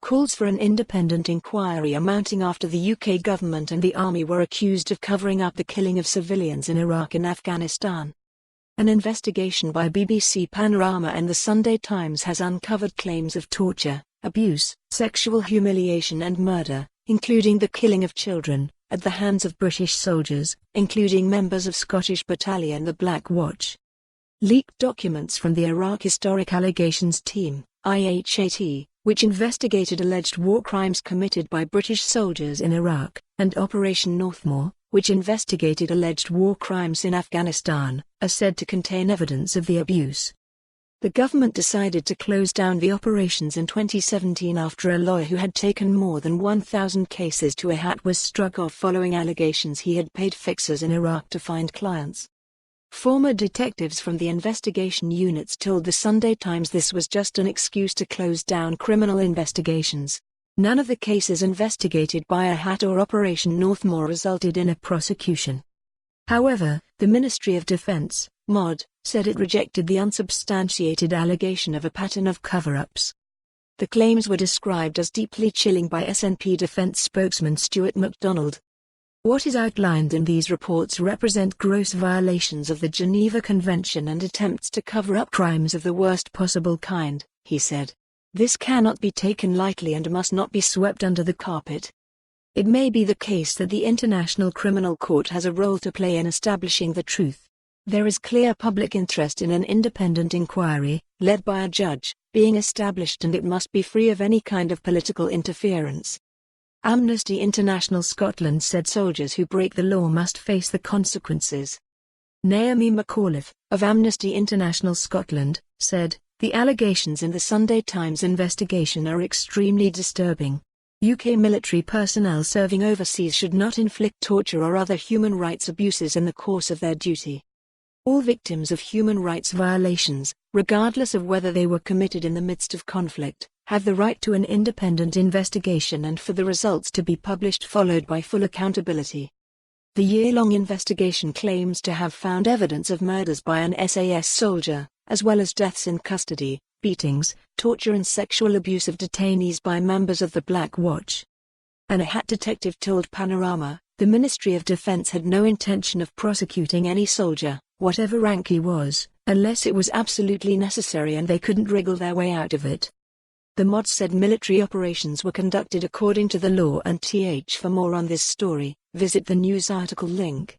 Calls for an independent inquiry are mounting after the UK government and the army were accused of covering up the killing of civilians in Iraq and Afghanistan. An investigation by BBC Panorama and the Sunday Times has uncovered claims of torture, abuse, sexual humiliation and murder, including the killing of children, at the hands of British soldiers, including members of Scottish battalion the Black Watch. Leaked documents from the Iraq Historic Allegations Team, IHAT, which investigated alleged war crimes committed by British soldiers in Iraq, and Operation Northmoor, which investigated alleged war crimes in Afghanistan, are said to contain evidence of the abuse. The government decided to close down the operations in 2017 after a lawyer who had taken more than 1,000 cases to IHAT was struck off following allegations he had paid fixers in Iraq to find clients. Former detectives from the investigation units told the Sunday Times this was just an excuse to close down criminal investigations. None of the cases investigated by IHAT or Operation Northmoor resulted in a prosecution. However, the Ministry of Defence, MOD, said it rejected the unsubstantiated allegation of a pattern of cover-ups. The claims were described as deeply chilling by SNP Defence spokesman Stuart MacDonald. What is outlined in these reports represent gross violations of the Geneva Convention and attempts to cover up crimes of the worst possible kind, he said. This cannot be taken lightly and must not be swept under the carpet. It may be the case that the International Criminal Court has a role to play in establishing the truth. There is clear public interest in an independent inquiry, led by a judge, being established, and it must be free of any kind of political interference. Amnesty International Scotland said soldiers who break the law must face the consequences. Naomi McAuliffe, of Amnesty International Scotland, said, "The allegations in the Sunday Times investigation are extremely disturbing. UK military personnel serving overseas should not inflict torture or other human rights abuses in the course of their duty. All victims of human rights violations, regardless of whether they were committed in the midst of conflict, have the right to an independent investigation and for the results to be published followed by full accountability." The year-long investigation claims to have found evidence of murders by an SAS soldier, as well as deaths in custody, beatings, torture and sexual abuse of detainees by members of the Black Watch. An IHAT detective told Panorama, the Ministry of Defence had no intention of prosecuting any soldier, whatever rank he was, unless it was absolutely necessary and they couldn't wriggle their way out of it. The MOD said military operations were conducted according to the law and for more on this story, visit the news article link.